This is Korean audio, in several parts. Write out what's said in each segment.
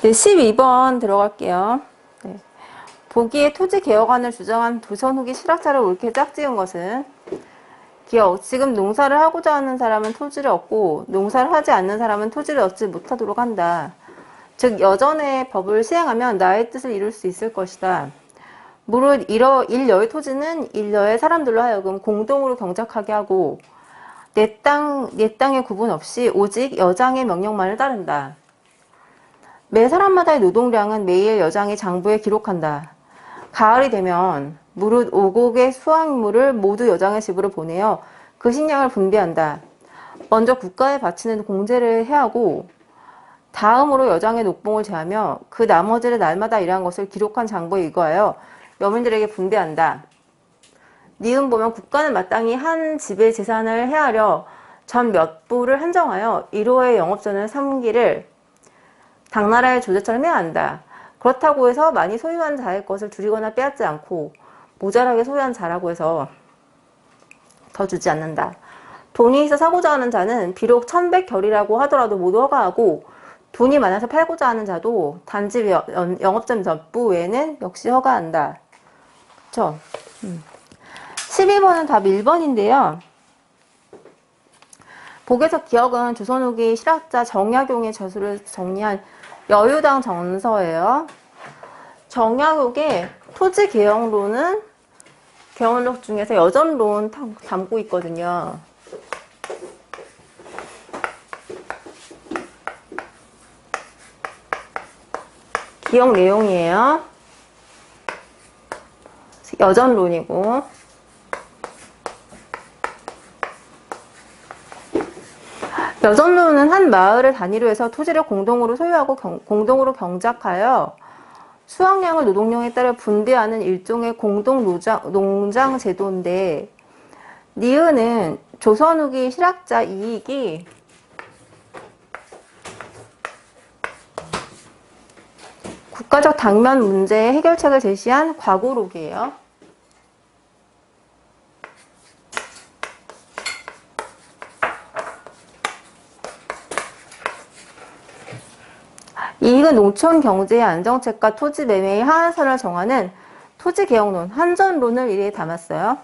네, 12번 들어갈게요. 네. 보기에 토지개혁안을 주장한 조선 후기 실학자를 옳게 짝지은 것은 기억, 지금 농사를 하고자 하는 사람은 토지를 얻고 농사를 하지 않는 사람은 토지를 얻지 못하도록 한다. 즉 여전의 법을 시행하면 나의 뜻을 이룰 수 있을 것이다. 무릇 일여의 토지는 일여의 사람들로 하여금 공동으로 경작하게 하고 내 땅의 구분 없이 오직 여장의 명령만을 따른다. 매 사람마다의 노동량은 매일 여장이 장부에 기록한다. 가을이 되면 무릇 오곡의 수확물을 모두 여장의 집으로 보내어 그 식량을 분배한다. 먼저 국가에 바치는 공제를 해하고 다음으로 여장의 녹봉을 제하며 그 나머지를 날마다 일한 것을 기록한 장부에 의거하여 여민들에게 분배한다. 니은 보면 국가는 마땅히 한 집의 재산을 헤아려 전 몇 부를 한정하여 1호의 영업전을 삼기를 당나라의 조제처럼 해야 한다. 그렇다고 해서 많이 소유한 자의 것을 줄이거나 빼앗지 않고 모자라게 소유한 자라고 해서 더 주지 않는다. 돈이 있어 사고자 하는 자는 비록 1100결이라고 하더라도 모두 허가하고 돈이 많아서 팔고자 하는 자도 단지 영업점 전부 외에는 역시 허가한다. 그쵸? 12번은 답 1번인데요. 복에서 기억은 조선 후기 실학자 정약용의 저술을 정리한 여유당 전서예요. 정약용의 토지개혁론은 개헌록 중에서 여전론 담고 있거든요. 기억 내용이에요. 여전론이고 여전론은 한 마을을 단위로 해서 토지를 공동으로 소유하고 공동으로 경작하여 수확량을 노동량에 따라 분배하는 일종의 공동 농장 제도인데 니은은 조선 후기 실학자 이익이 국가적 당면 문제의 해결책을 제시한 과거록이에요. 이익은 농촌 경제의 안정책과 토지 매매의 하한선을 정하는 토지개혁론, 한전론을 이리에 담았어요.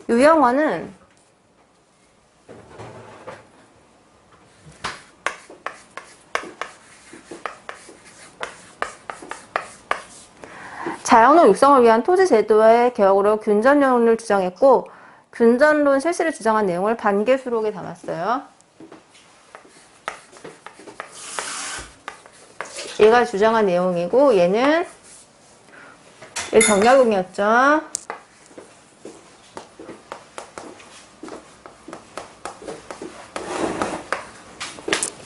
유영화는 자연의 육성을 위한 토지 제도의 개혁으로 균전론을 주장했고 균전론 실시를 주장한 내용을 반개수록에 담았어요. 얘가 주장한 내용이고 얘는 정약용이었죠.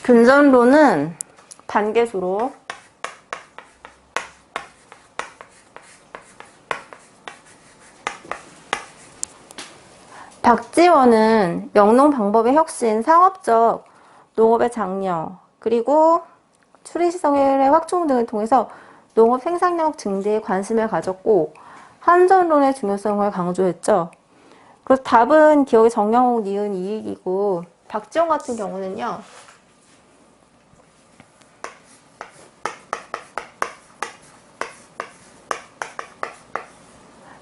균전론은 반개수록 박지원은 영농 방법의 혁신, 상업적 농업의 장려, 그리고 추리시설의 확충 등을 통해서 농업 생산력 증대에 관심을 가졌고 한전론의 중요성을 강조했죠. 그래서 답은 기억의 정영옥, 니은, 이익이고 박지원 같은 경우는요.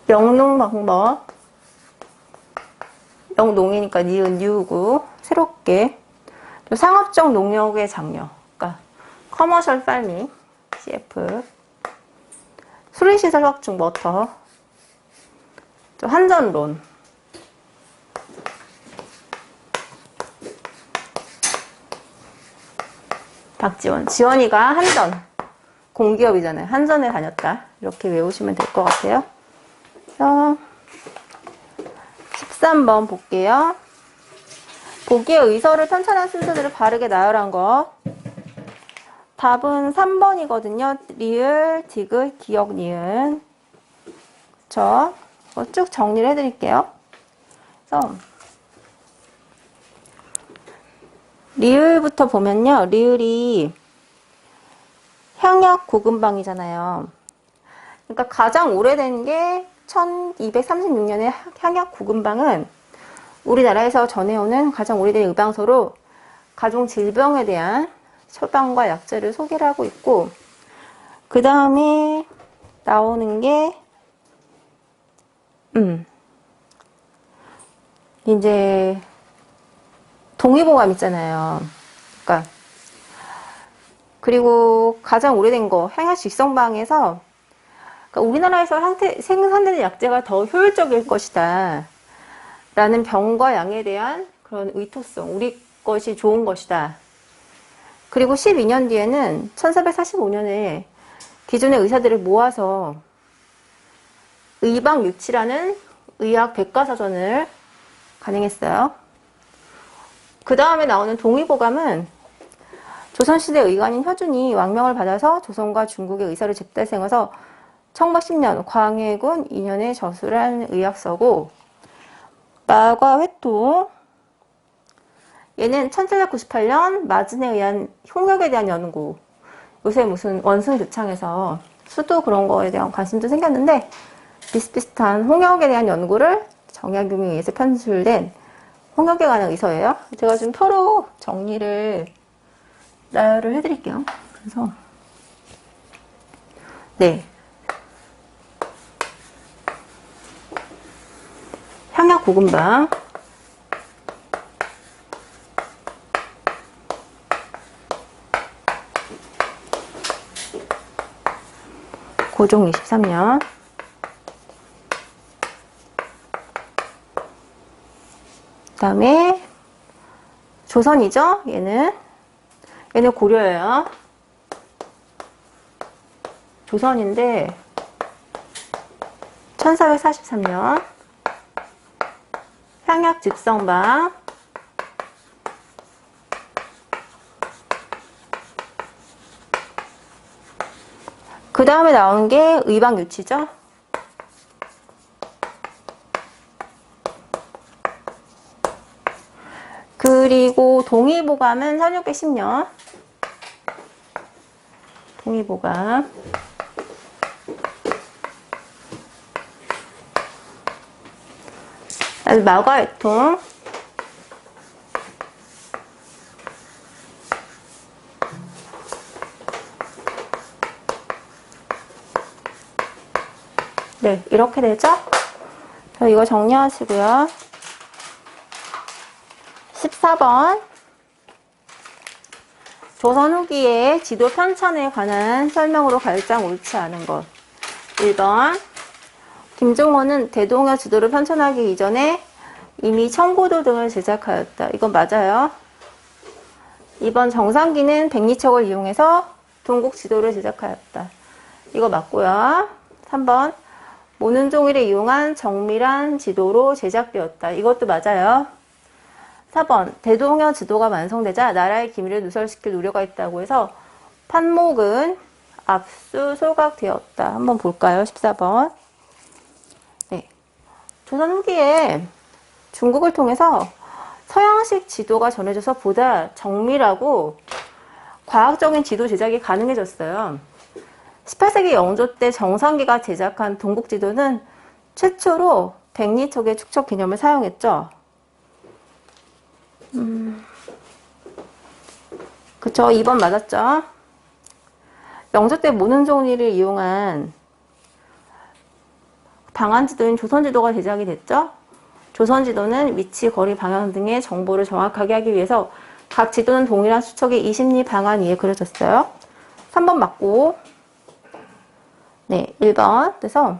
영농 방법, 영농이니까 니은, 유고 새롭게 또 상업적 농력의 장려, 그러니까 커머셜 팔밍, CF, 수리시설 확충, 워터, 또 한전론, 박지원, 지원이가 한전, 공기업이잖아요. 한전에 다녔다. 이렇게 외우시면 될 것 같아요. 그래서 13번 볼게요. 보기에 의서를 편찬한 순서대로 바르게 나열한 것. 답은 3번이거든요. 리을, 디귿, 기억, 니은. 그쵸? 쭉 정리를 해드릴게요. 그래서 리을부터 보면요. 리을이 향약 구금방이잖아요. 그러니까 가장 오래된 게 1236년의 향약 구금방은 우리나라에서 전해오는 가장 오래된 의방서로 가정 질병에 대한 처방과 약제를 소개를 하고 있고, 그 다음에 나오는 게 이제 동의보감 있잖아요. 그러니까 그리고 가장 오래된 거 향약 직성방에서, 그러니까 우리나라에서 생산되는 약제가 더 효율적일 것이다 라는 병과 양에 대한 그런 의토성, 우리 것이 좋은 것이다. 그리고 12년 뒤에는 1445년에 기존의 의사들을 모아서 의방육치라는 의학 백과사전을 간행했어요. 그 다음에 나오는 동의보감은 조선시대 의관인 효준이 왕명을 받아서 조선과 중국의 의사를 접대생해서 청박 10년 광해군 2년에 저술한 의학서고, 마과 회토, 얘는 1798년 마진에 의한 홍역에 대한 연구, 요새 무슨 원숭교창에서 수도 그런 거에 대한 관심도 생겼는데 비슷비슷한 홍역에 대한 연구를 정약용에 의해서 편술된 홍역에 관한 의서예요. 제가 좀 표로 정리를 나열을 해드릴게요. 그래서 네, 향약 고금방, 고종 23년, 그 다음에 조선이죠. 얘는 고려예요. 조선인데 1443년 향약 직성방, 그 다음에 나온 게 의방유치죠. 그리고 동의보감은 1610년, 동의보감, 마과외통, 네, 이렇게 되죠? 이거 정리하시고요. 14번, 조선 후기의 지도 편찬에 관한 설명으로 가장 옳지 않은 것. 1번, 김종원은 대동여 지도를 편찬하기 이전에 이미 청고도 등을 제작하였다. 이건 맞아요. 2번, 정상기는 백리척을 이용해서 동국 지도를 제작하였다. 이거 맞고요. 3번, 모는 종이를 이용한 정밀한 지도로 제작되었다. 이것도 맞아요. 4번, 대동여 지도가 완성되자 나라의 기밀을 누설시킬 우려가 있다고 해서 판목은 압수소각되었다. 한번 볼까요? 14번. 네. 조선 후기에 중국을 통해서 서양식 지도가 전해져서 보다 정밀하고 과학적인 지도 제작이 가능해졌어요. 18세기 영조 때 정상기가 제작한 동국지도는 최초로 백리척의 축척 개념을 사용했죠. 그쵸, 2번 맞았죠. 영조 때 모는 종이를 이용한 방한지도인 조선지도가 제작이 됐죠. 조선지도는 위치, 거리, 방향 등의 정보를 정확하게 하기 위해서 각 지도는 동일한 수척의 20리 방안 위에 그려졌어요. 3번 맞고, 네, 1번. 그래서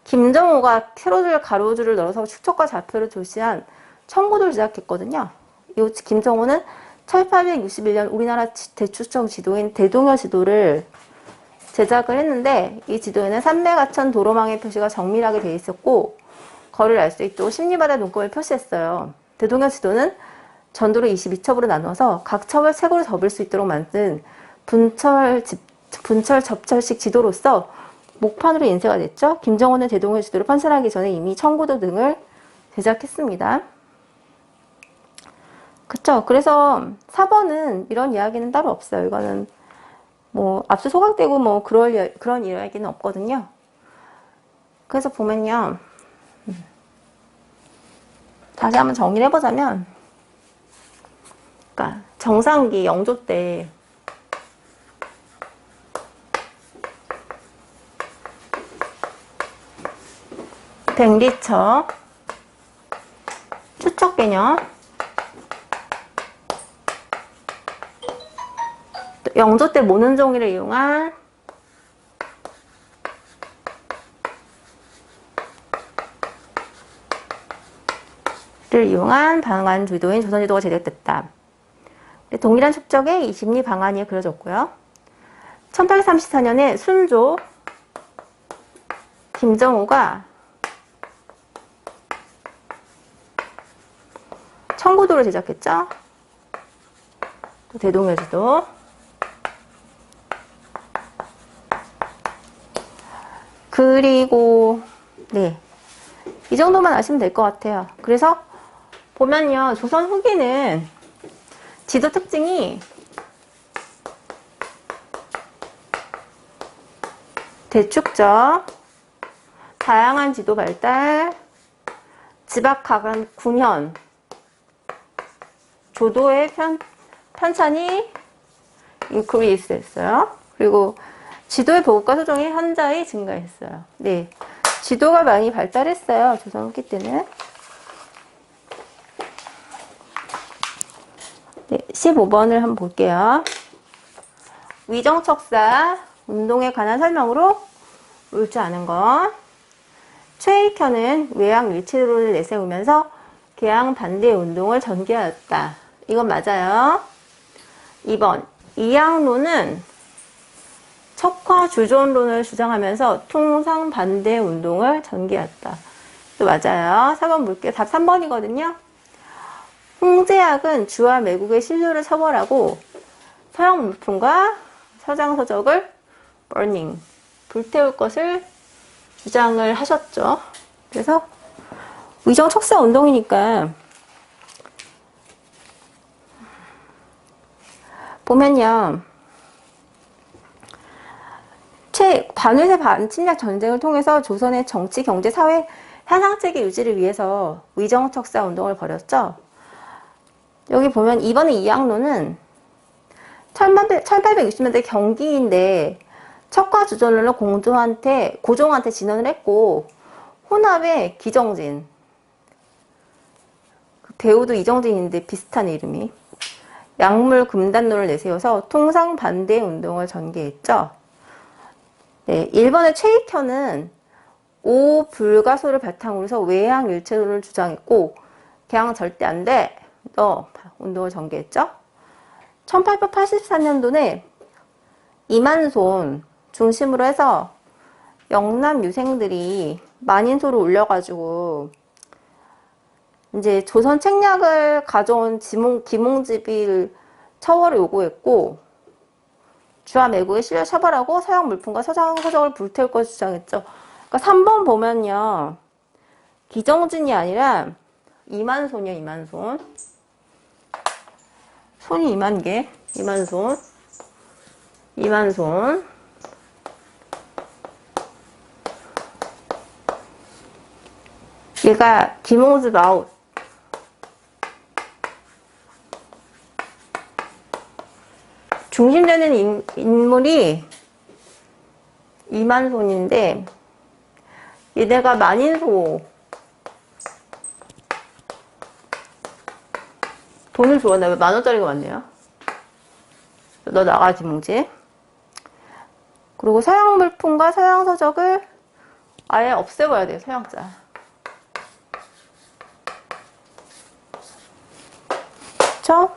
김정호가 세로줄, 가로줄을 넣어서 축척과 좌표를 표시한 청고도를 제작했거든요. 이 김정호는 1861년 우리나라 대추척 지도인 대동여 지도를 제작을 했는데, 이 지도에는 산매가천 도로망의 표시가 정밀하게 되어 있었고 거리를 알 수 있도록 십리바다 눈금을 표시했어요. 대동여 지도는 전도를 22첩으로 나눠서 각 첩을 책으로 접을 수 있도록 만든 분철 접철식 지도로서 목판으로 인쇄가 됐죠. 김정호는 대동여 지도를 편찬하기 전에 이미 청고도 등을 제작했습니다. 그쵸? 그래서 4번은 이런 이야기는 따로 없어요. 이거는 뭐 압수소각되고 뭐 그런 이야기는 없거든요. 그래서 보면요, 다시 한번 정리를 해보자면, 그러니까 정상기 영조 때 백리처, 추척 개념, 영조 때 모는 종이를 이용한 방안 주도인 조선지도가 제작됐다. 동일한 축적의 이심리 방안이 그려졌고요. 1834년에 순조 김정우가 청구도를 제작했죠. 또 대동여지도. 그리고 네, 이 정도만 아시면 될 것 같아요. 그래서 보면요, 조선 후기는 지도 특징이 대축적, 다양한 지도 발달, 지박가간 군현, 조도의 편찬이 인크리스 했어요. 그리고 지도의 보급과 소정이 현저히 증가했어요. 네, 지도가 많이 발달했어요. 조선 후기 때는. 네, 15번을 한번 볼게요. 위정척사 운동에 관한 설명으로 옳지 않은 것. 최익현은 외양 일치도를 내세우면서 개항 반대 운동을 전개하였다. 이건 맞아요. 2번 이양로는 척화 주존론을 주장하면서 통상 반대 운동을 전개했다. 또 맞아요. 4번 볼게요. 답 3번이거든요. 홍제학은 주와 매국의 신료를 처벌하고 서양 물품과 서장 서적을 burning, 불태울 것을 주장을 하셨죠. 그래서 위정 척사 운동이니까 보면요, 반외세 반침략 전쟁을 통해서 조선의 정치, 경제, 사회 현상체계 유지를 위해서 위정 척사 운동을 벌였죠. 여기 보면 이번에 이양로는 1860년대 경기인데 척과 주전론을 고종한테 진언을 했고, 호남의 기정진, 배우도 이정진인데 비슷한 이름이, 약물 금단론을 내세워서 통상 반대 운동을 전개했죠. 네, 1번의 최익현은 오불가소를 바탕으로 해서 외양 일체론을 주장했고, 개항 절대 안 돼, 너 운동을 전개했죠. 1884년도에 이만손 중심으로 해서 영남 유생들이 만인소를 올려가지고 이제 조선 책략을 가져온 김홍집이 처벌을 요구했고, 주와 매국의 신료 처벌하고 서양 물품과 서장 서적을 불태울 것을 주장했죠. 그러니까 3번 보면요, 기정진이 아니라 이만손이요. 이만손. 손이 2만 개. 이만손. 얘가 김홍집 아웃. 중심되는 인물이 이만손인데, 얘네가 만인소 돈을 주었나? 왜 10,000원짜리가 많네요. 너 나가, 김홍집. 그리고 서양 물품과 서양 서적을 아예 없애버려야 돼요. 서양자. 그쵸?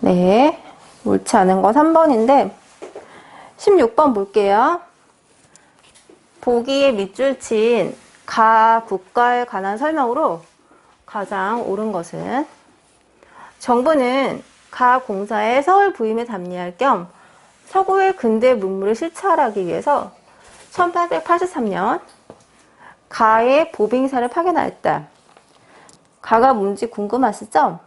네, 옳지 않은 거 3번인데 16번 볼게요. 보기에 밑줄 친 가 국가에 관한 설명으로 가장 옳은 것은, 정부는 가 공사의 서울 부임에 답례할 겸 서구의 근대 문물을 실찰하기 위해서 1883년 가의 보빙사를 파견하였다. 가가 뭔지 궁금하시죠?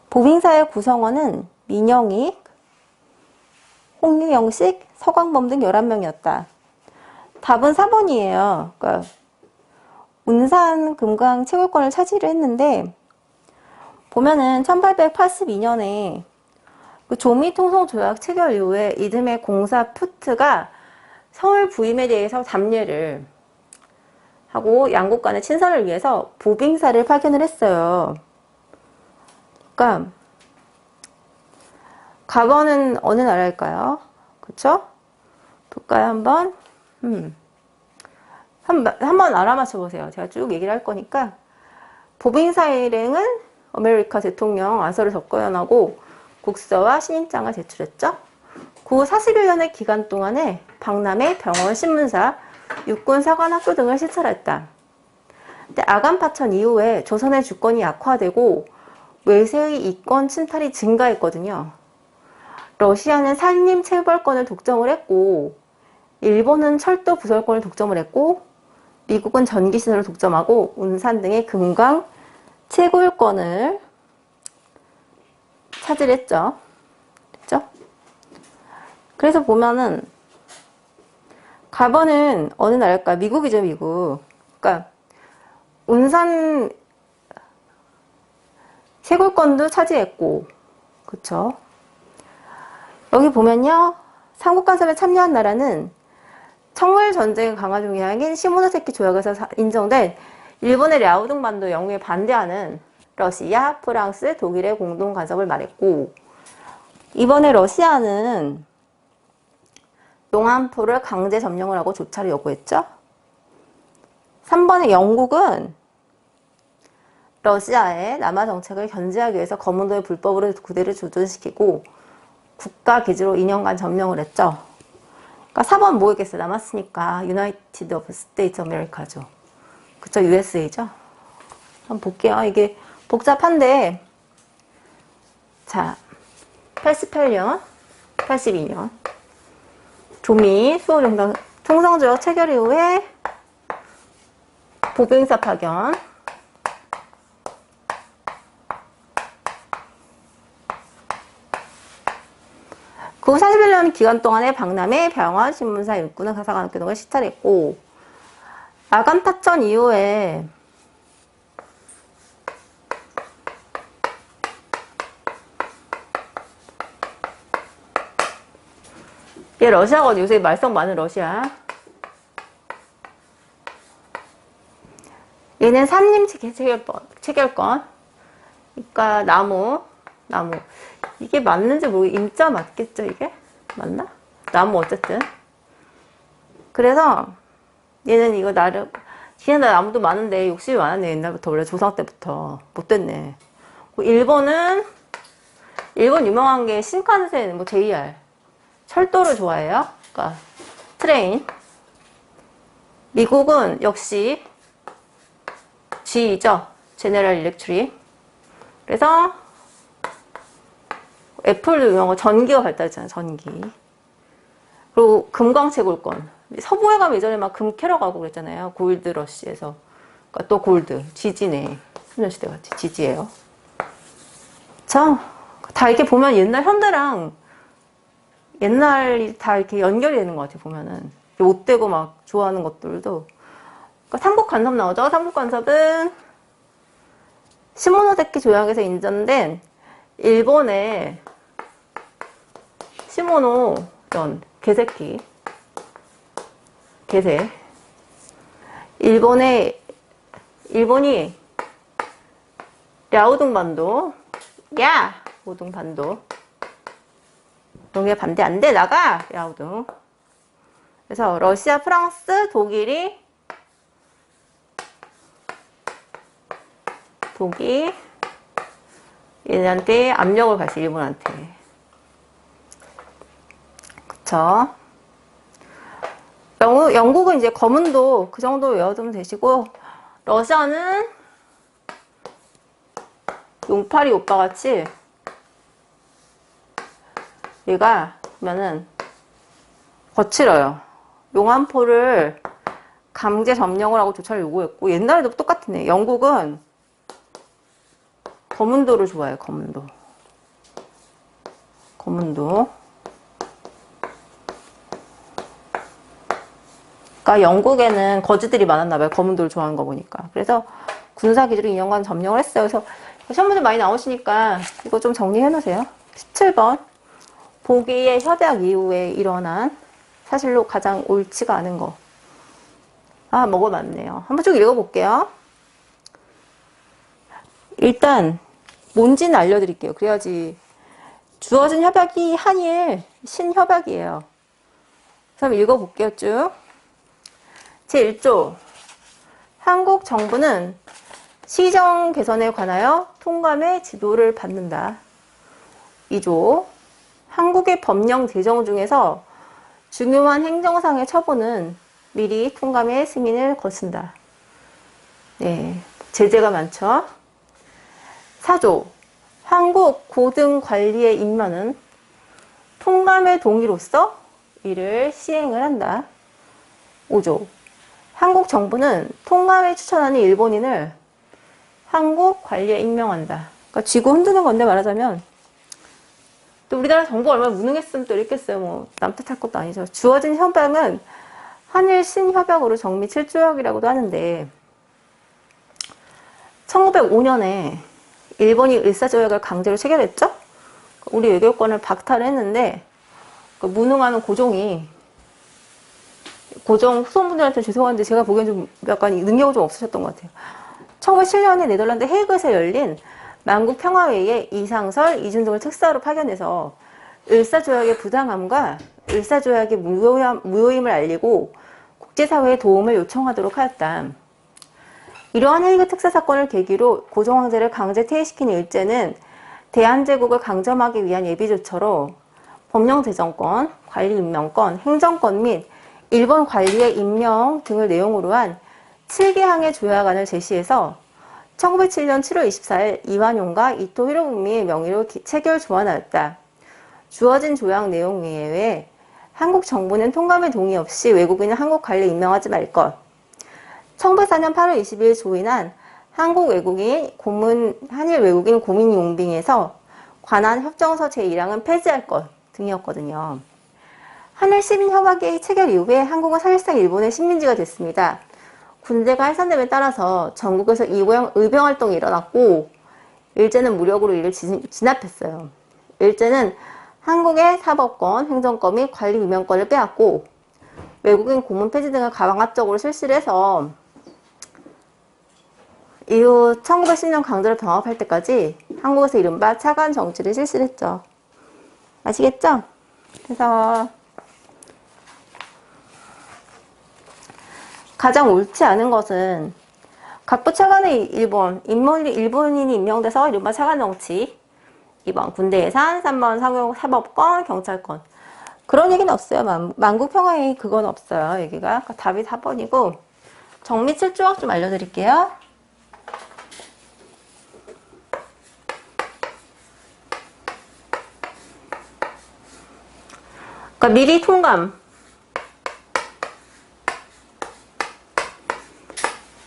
보빙사의 구성원은 민영익, 홍유영식, 서광범 등 11명이었다. 답은 4번이에요. 그러니까 운산 금강 채굴권을 차지를 했는데, 보면은 1882년에 그 조미 통솔조약 체결 이후에 이듬해 공사 푸트가 서울 부임에 대해서 답례를 하고 양국 간의 친선을 위해서 보빙사를 파견을 했어요. 그러니까 과거는 어느 나라일까요? 그쵸? 볼까요, 한번? 한번 알아맞혀 보세요. 제가 쭉 얘기를 할 거니까. 보빙사 일행은 아메리카 대통령 아서를 접견하고 국서와 신임장을 제출했죠. 그 41년의 기간 동안에 박람회, 병원, 신문사, 육군 사관학교 등을 시찰했다. 근데 아간파천 이후에 조선의 주권이 약화되고 외세의 이권 침탈이 증가했거든요. 러시아는 산림 채벌권을 독점을 했고 일본은 철도 부설권을 독점을 했고 미국은 전기시설을 독점하고 운산 등의 금광 채굴권을 차지했죠. 그렇죠? 그래서 보면은 가번은 어느 나라일까? 미국이죠, 미국. 그러니까 운산 채굴권도 차지했고, 그렇죠? 여기 보면요, 삼국 간섭에 참여한 나라는 청일 전쟁 강화 동향인 시모노세키 조약에서 인정된 일본의 랴오둥 반도 영유에 반대하는 러시아, 프랑스, 독일의 공동 간섭을 말했고, 이번에 러시아는 용안포를 강제 점령을 하고 조차를 요구했죠. 3번의 영국은 러시아의 남하 정책을 견제하기 위해서 거문도의 불법으로 구대를 조전시키고 국가 기지로 2년간 점령을 했죠. 그러니까 4번 뭐겠어요? 남았으니까 유나이티드 오브 스테이트 아메리카죠. 그쵸? USA죠. 한번 볼게요. 이게 복잡한데, 자, 88년, 82년 조미 수호정당 통상조약 체결 이후에 보빙사 파견, 그 41년 기간 동안에 박람회, 병원, 신문사, 일꾼은 가사관학교 등을 시찰했고, 아간파천 이후에 얘 러시아거든요. 요새 말썽 많은 러시아. 얘는 산림 체결권. 그러니까 나무. 이게 맞는지 모르겠, 임자 맞겠죠, 이게? 맞나? 나무 어쨌든. 그래서 얘는 이거 나름, 지네나 나무도 많은데 욕심이 많았네. 옛날부터 원래 조상 때부터. 못됐네. 일본 유명한 게 신칸센, 뭐 JR. 철도를 좋아해요. 그러니까 트레인. 미국은 역시 G죠. 제네럴 일렉트릭. 그래서 애플도 유명한 거 전기가 발달했잖아요. 전기. 그리고 금광채굴권. 서부에 가면 예전에 막 금 캐러 가고 그랬잖아요. 골드 러시에서. 그러니까 또 골드. 지지네. 소녀시대 같이 지지예요. 자, 다 이렇게 보면 옛날 현대랑 옛날이 다 이렇게 연결이 되는 것 같아요, 보면은. 옷대고 막 좋아하는 것들도. 그러니까 삼국간섭 나오죠? 삼국간섭은 시모노세키 조약에서 인정된 일본의 시모노, 개새끼. 개새. 일본이 랴오둥 반도, 오둥 반도. 동해 반대 안 돼, 나가! 야우둥. 그래서 러시아, 프랑스, 독일 얘네한테 압력을 가시, 일본한테. 그쵸? 영국은 이제 거문도 그 정도 외워두면 되시고, 러시아는 용팔이 오빠 같이 얘가 보면은 거칠어요. 용안포를 강제 점령을 하고 조차를 요구했고, 옛날에도 똑같네. 영국은 거문도를 좋아해요. 거문도. 그러니까 영국에는 거지들이 많았나봐요. 거문도를 좋아하는 거 보니까. 그래서 군사기지로 2년간 점령을 했어요. 그래서 시험 문제 많이 나오시니까 이거 좀 정리해 놓으세요. 17번. 보기의 협약 이후에 일어난 사실로 가장 옳지가 않은 거. 아, 뭐가 많네요. 한번 쭉 읽어볼게요. 일단 뭔지는 알려드릴게요. 그래야지. 주어진 협약이 한일 신협약이에요. 그래서 한번 읽어볼게요. 쭉. 제1조 한국 정부는 시정 개선에 관하여 통감의 지도를 받는다. 2조 한국의 법령 제정 중에서 중요한 행정상의 처분은 미리 통감의 승인을 거친다. 네, 제재가 많죠. 4조 한국 고등관리의 임명은 통감의 동의로서 이를 시행을 한다. 5조 한국 정부는 통감에 추천하는 일본인을 한국 관리에 임명한다. 그러니까 쥐고 흔드는 건데 말하자면 또 우리나라 정부가 얼마나 무능했으면 또 이랬겠어요. 뭐 남 탓할 것도 아니죠. 주어진 협약은 한일 신협약으로 정미 7조약이라고도 하는데 1905년에 일본이 을사조약을 강제로 체결했죠. 우리 외교권을 박탈을 했는데 그 무능한 고종 후손분들한테 죄송한데 제가 보기엔 좀 약간 능력이 좀 없으셨던 것 같아요. 1907년에 네덜란드 헤이그에서 열린 만국 평화회의에 이상설, 이준동을 특사로 파견해서 을사조약의 부당함과 을사조약의 무효임을 알리고 국제사회의 도움을 요청하도록 하였다. 이러한 헤이그 특사 사건을 계기로 고종 황제를 강제 퇴위시킨 일제는 대한제국을 강점하기 위한 예비조처로 법령제정권, 관리임명권, 행정권 및 일본 관리의 임명 등을 내용으로 한 7개항의 조약안을 제시해서 1907년 7월 24일 이완용과 이토 히로부미의 명의로 체결 조안하였다. 주어진 조약 내용 외에 한국 정부는 통감의 동의 없이 외국인을 한국 관리에 임명하지 말 것. 1904년 8월 22일 조인한 한일 외국인 고민 용빙에서 관한 협정서 제1항은 폐지할 것 등이었거든요. 한일 시민협약의 체결 이후에 한국은 사실상 일본의 식민지가 됐습니다. 군대가 해산됨에 따라서 전국에서 의병활동이 일어났고 일제는 무력으로 이를 진압했어요. 일제는 한국의 사법권, 행정권 및 관리 임명권을 빼앗고 외국인 고문 폐지 등을 강압적으로 실시를 해서 이후 1910년 강제로 병합할 때까지 한국에서 이른바 차관 정치를 실시를 했죠. 아시겠죠? 그래서 가장 옳지 않은 것은 각부 차관의 일본인이 임명돼서 이른바 차관 정치, 2번 군대 예산, 3번 사법권, 경찰권. 그런 얘기는 없어요. 만국평화회의 그건 없어요. 여기가 답이 4번이고 정미 7조약 좀 알려드릴게요. 그러니까 미리 통감,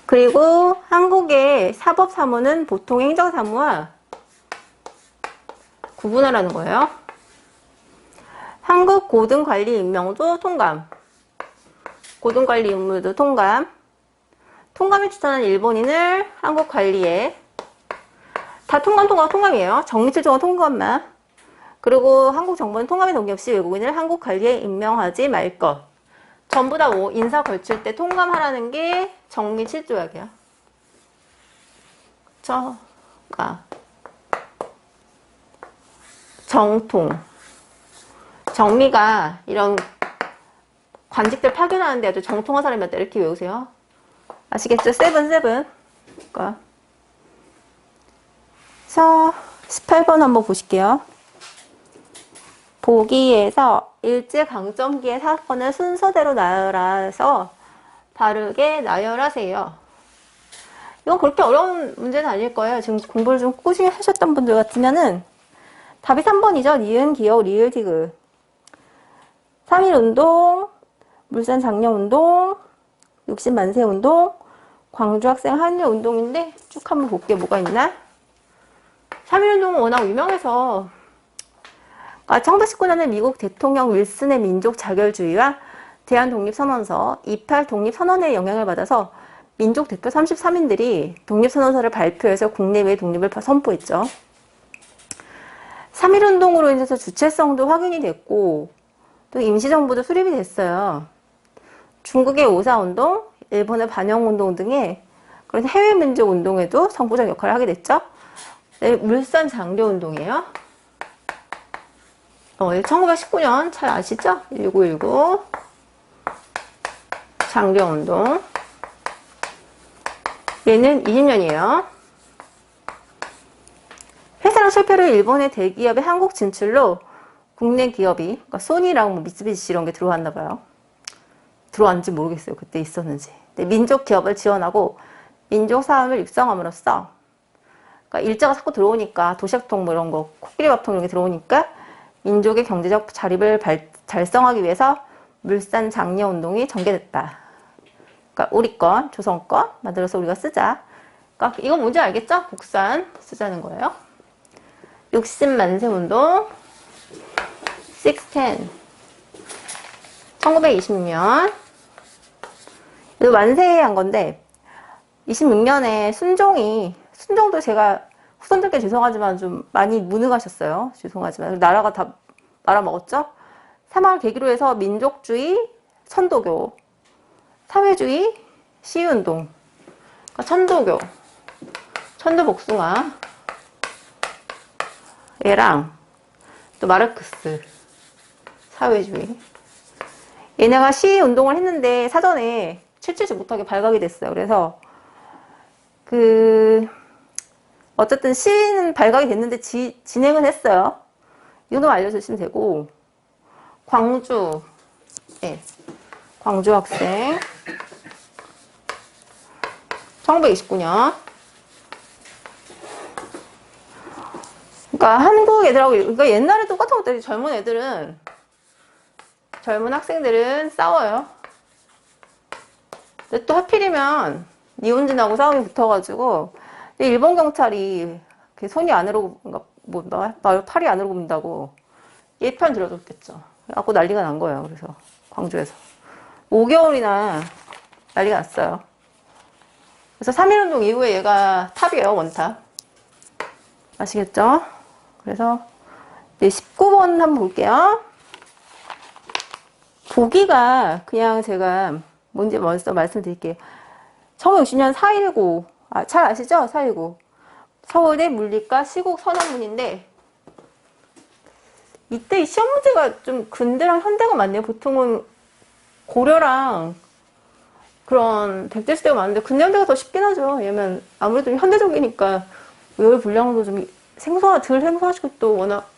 그리고 한국의 사법사무는 보통 행정사무와 구분하라는 거예요. 한국 고등관리 임명도 통감, 고등관리 임무도 통감, 통감에 추천한 일본인을 한국 관리에 다 통감이에요. 정리칠조가 통감만. 그리고 한국 정부는 통감에 동의 없이 외국인을 한국 관리에 임명하지 말 것. 전부 다 인사 걸칠 때 통감하라는 게 정미 7조약이야. 정통. 정미가 이런 관직들 파견하는데 아주 정통한 사람이었다. 이렇게 외우세요. 아시겠죠? 세븐. 그러니까. 그래서 18번 한번 보실게요. 보기에서 일제강점기의 사건을 순서대로 나열해서 바르게 나열하세요. 이건 그렇게 어려운 문제는 아닐 거예요. 지금 공부를 좀 꾸준히 하셨던 분들 같으면은 답이 3번이죠. 니은, 기역, 리을, 티귿. 3.1운동, 물산 장려운동, 60만세운동, 광주학생 한일운동인데 쭉 한번 볼게요. 뭐가 있나? 3.1운동은 워낙 유명해서 1919년에 미국 대통령 윌슨의 민족 자결주의와 대한독립선언서 28 독립선언의 영향을 받아서 민족 대표 33인들이 독립선언서를 발표해서 국내외 독립을 선포했죠. 3.1운동으로 인해서 주체성도 확인이 됐고 또 임시정부도 수립이 됐어요. 중국의 오사운동, 일본의 반영운동 등의 그런 해외민족운동에도 선구적 역할을 하게 됐죠. 네, 물산 장려운동이에요. 1919년 잘 아시죠? 1919 장려운동. 얘는 20년이에요. 회사랑 실패로 일본의 대기업의 한국 진출로 국내 기업이, 그러니까 소니랑 뭐 미쓰비시 이런 게 들어왔나 봐요. 들어왔는지 모르겠어요. 그때 있었는지. 근데 민족 기업을 지원하고 민족 사업을 육성함으로써, 그러니까 일자가 자꾸 들어오니까 도시락통 뭐 이런 거, 코끼리밥통 이런 게 들어오니까 민족의 경제적 자립을 달성하기 위해서 물산 장려 운동이 전개됐다. 그러니까 우리 건, 조선 건 만들어서 우리가 쓰자. 그러니까 이거 뭔지 알겠죠? 국산 쓰자는 거예요. 60만세 운동 610 1926년 이거 만세한 건데 26년에 순종도 제가 후손들께 죄송하지만 좀 많이 무능하셨어요. 죄송하지만 나라가 다 말아먹었죠. 사망을 계기로 해서 민족주의, 선도교, 사회주의, 시운동, 그러니까 천도교, 천도복숭아 얘랑 또 마르크스 사회주의, 얘네가 시운동을 했는데 사전에 채취지 못하게 발각이 됐어요. 그래서 어쨌든 시는 발각이 됐는데 진행은 했어요. 이거도 알려주시면 되고, 광주, 네, 광주 학생 1929년. 그러니까 한국 애들하고, 그러니까 옛날에 똑같은 것들이 젊은 학생들은 싸워요. 근데 또 하필이면 니혼진하고 싸움이 붙어가지고 일본 경찰이 손이 안으로, 그러니까 팔이 안으로 굽는다고 얘 편 들어줬겠죠. 그래갖고 난리가 난 거예요. 그래서 광주에서 5개월이나 난리가 났어요. 그래서 3.1운동 이후에 얘가 탑이에요. 원탑. 아시겠죠? 그래서 19번 한번 볼게요. 보기가 그냥 제가 뭔지 먼저 말씀드릴게요. 1960년 4.19, 잘 아시죠? 4.19 서울대 물리과 시국 선언문인데, 이때 시험 문제가 좀 근대랑 현대가 많네요. 보통은 고려랑 그런 백제시대가 많은데 근대 현대가 더 쉽긴 하죠. 왜냐면 아무래도 현대적이니까 의외 분량도 좀 덜 생소하시고 또 워낙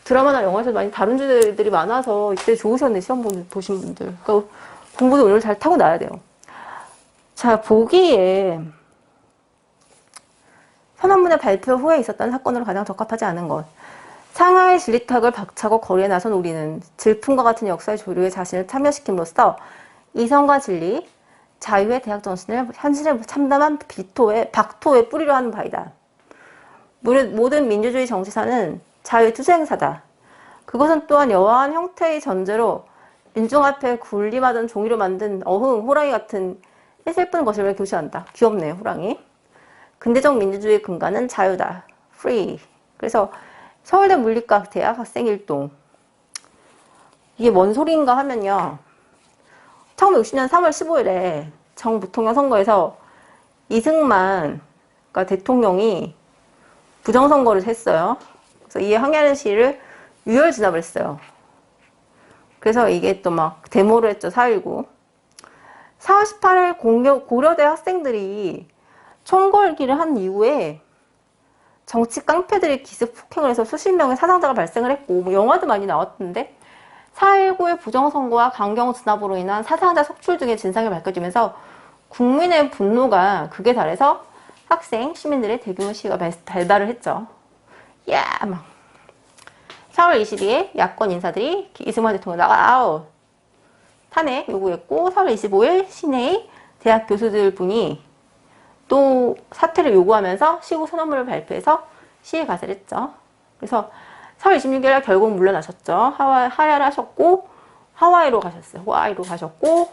드라마나 영화에서 많이 다룬 주제들이 많아서 이때 좋으셨네. 시험 보신 분들. 그러니까 공부도 오늘 잘 타고 나야 돼요. 자, 보기에 선언문의 발표 후에 있었던 사건으로 가장 적합하지 않은 것. 상하이 진리탁을 박차고 거리에 나선 우리는 질풍과 같은 역사의 조류에 자신을 참여시킴으로써 이성과 진리, 자유의 대학 정신을 현실에 참담한 박토에 뿌리려 하는 바이다. 모든 민주주의 정치사는 자유의 투쟁사다. 그것은 또한 여화한 형태의 전제로 민중 앞에 군림하던 종이로 만든 호랑이 같은 슬픈 것을 교시한다. 귀엽네요, 호랑이. 근대적 민주주의의 근간은 자유다. free. 그래서 서울대 물리과 대학 학생 일동. 이게 뭔 소리인가 하면요. 1960년 3월 15일에 정 부통령 선거에서 이승만, 그러니까 대통령이 부정선거를 했어요. 그래서 이에 항의하는 시위를 유혈 진압을 했어요. 그래서 이게 또 막 데모를 했죠. 4.19. 4월 18일 고려대 학생들이 총궐기를 한 이후에 정치 깡패들이 기습 폭행을 해서 수십 명의 사상자가 발생을 했고, 뭐 영화도 많이 나왔던데, 4.19의 부정선거와 강경 진압으로 인한 사상자 속출 등의 진상이 밝혀지면서 국민의 분노가 극에 달해서 학생, 시민들의 대규모 시위가 발발을 했죠. 야, 막. 4월 22일 야권 인사들이 이승만 대통령 나가 탄핵 요구했고, 4월 25일 시내의 대학 교수들 분이 또 사퇴를 요구하면서 시국 선언문을 발표해서 시위 가세를 했죠. 그래서 4월 26일 결국 물러나셨죠. 하야를 하셨고 하와이로 가셨고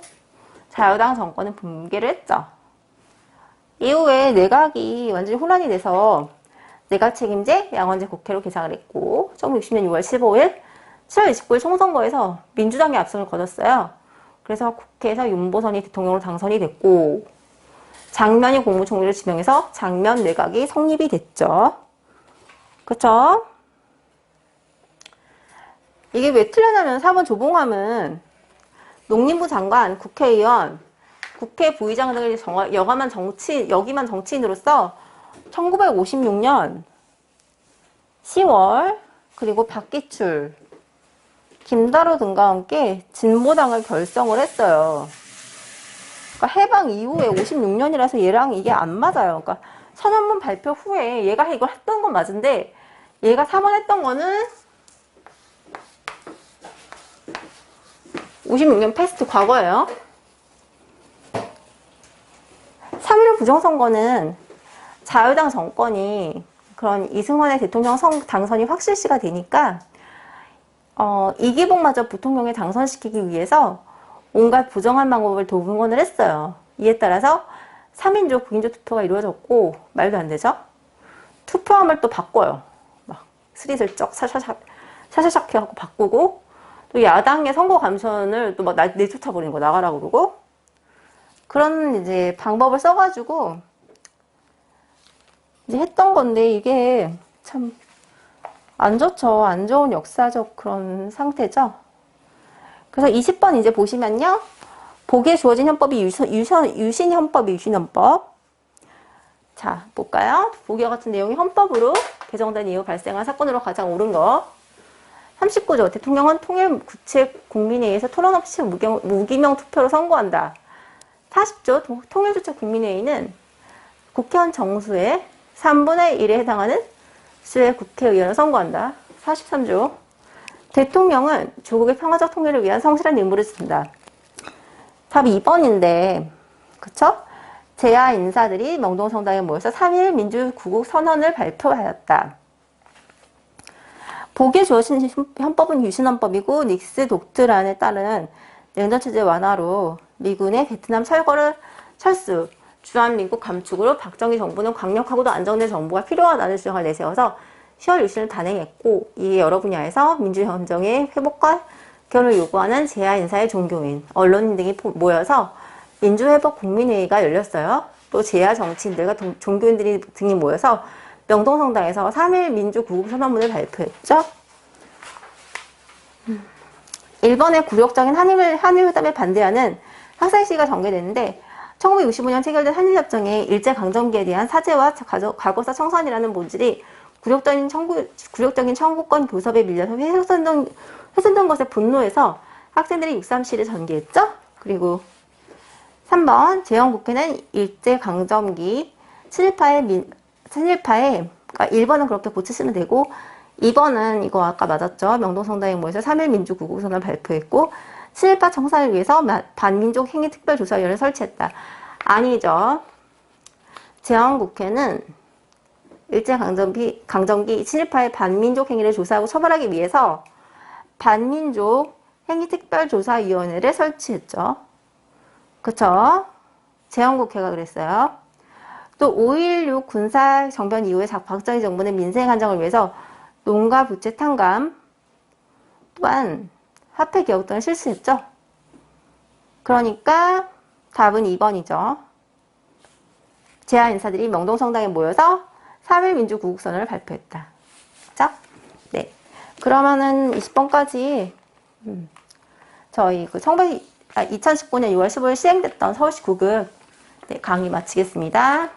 자유당 정권은 붕괴를 했죠. 이후에 내각이 완전히 혼란이 돼서 내각 책임제 양원제 국회로 개장을 했고 1960년 6월 15일 7월 29일 총선거에서 민주당이 압승을 거뒀어요. 그래서 국회에서 윤보선이 대통령으로 당선이 됐고 장면이 국무총리를 지명해서 장면 내각이 성립이 됐죠. 그쵸? 이게 왜 틀렸냐면 4번 조봉암은 농림부 장관, 국회의원, 국회 부의장 등을 역임한 정치인으로서 1956년 10월 그리고 박기출, 김다로 등과 함께 진보당을 결성을 했어요. 그러니까 해방 이후에 56년이라서 얘랑 이게 안 맞아요. 그러니까 선언문 발표 후에 얘가 이걸 했던 건 맞은데 얘가 3원 했던 거는 56년 패스트 과거예요. 3.15 부정선거는 자유당 정권이 그런 이승만의 대통령 당선이 확실시가 되니까 이기복마저 부통령에 당선시키기 위해서 온갖 부정한 방법을 동원을 했어요. 이에 따라서 3인조, 9인조 투표가 이루어졌고 말도 안 되죠? 투표함을 또 바꿔요. 막 스리슬쩍 샤샤샥 해갖고 바꾸고 또 야당의 선거 감션을 또 막 내쫓아버리는 거 나가라고 그러고 그런 이제 방법을 써가지고 이제 했던 건데 이게 참 안 좋죠. 안 좋은 역사적 그런 상태죠. 그래서 20번 이제 보시면요. 복에 주어진 헌법이 유신헌법이 유신헌법. 자, 볼까요? 복과 같은 내용이 헌법으로 개정된 이후 발생한 사건으로 가장 옳은 거. 39조. 대통령은 통일 구책 국민회의에서 토론 없이 무기명 투표로 선고한다. 40조. 통일주책 국민회의는 국회의원 정수의 3분의 1에 해당하는 수의 국회의원을 선고한다. 43조. 대통령은 조국의 평화적 통일을 위한 성실한 임무를 진다. 답이 2번인데, 그쵸? 재야 인사들이 명동성당에 모여서 3.1 민주구국 선언을 발표하였다. 복에 주어진 헌법은 유신헌법이고 닉스 독트란에 따른 냉전체제 완화로 미군의 베트남 철수, 주한민국 감축으로 박정희 정부는 강력하고도 안정된 정부가 필요하다는 주장을 내세워서 10월 유신을 단행했고 이에 여러 분야에서 민주헌정의 회복과 개헌을 요구하는 재야 인사의 종교인, 언론인 등이 모여서 민주회복 국민회의가 열렸어요. 또 재야 정치인들과 종교인들이 등이 모여서 명동성당에서 3.1 민주구국선언문을 발표했죠. 1번의 굴욕적인 한일회담에 반대하는 학생시위가 전개됐는데 1965년 체결된 한일협정의 일제강점기에 대한 사죄와 과거사 청산이라는 본질이 굴욕적인 청구권 교섭에 밀려서 훼손된 것에 분노해서 학생들이 6.3 시위를 전개했죠. 그리고 3번 제헌국회는 일제강점기 친일파의 그러니까 1번은 그렇게 고치시면 되고 2번은 이거 아까 맞았죠. 명동성당에 모여서 3.1 민주구국선언을 발표했고 친일파 청산을 위해서 반민족 행위특별조사위원회를 설치했다. 아니죠. 제헌국회는 일제강점기 친일파의 반민족 행위를 조사하고 처벌하기 위해서 반민족 행위특별조사위원회를 설치했죠. 그쵸? 제헌국회가 그랬어요. 또 5.16 군사정변 이후에 박정희 정부는 민생 안정을 위해서 농가 부채 탕감 또한 화폐 개혁 등을 실시했죠. 그러니까 답은 2번이죠. 재야 인사들이 명동성당에 모여서 3.1 민주구국선언을 발표했다. 그죠? 네. 그러면은 20번까지 저희 2019년 6월 15일 시행됐던 서울시 9급 강의 마치겠습니다.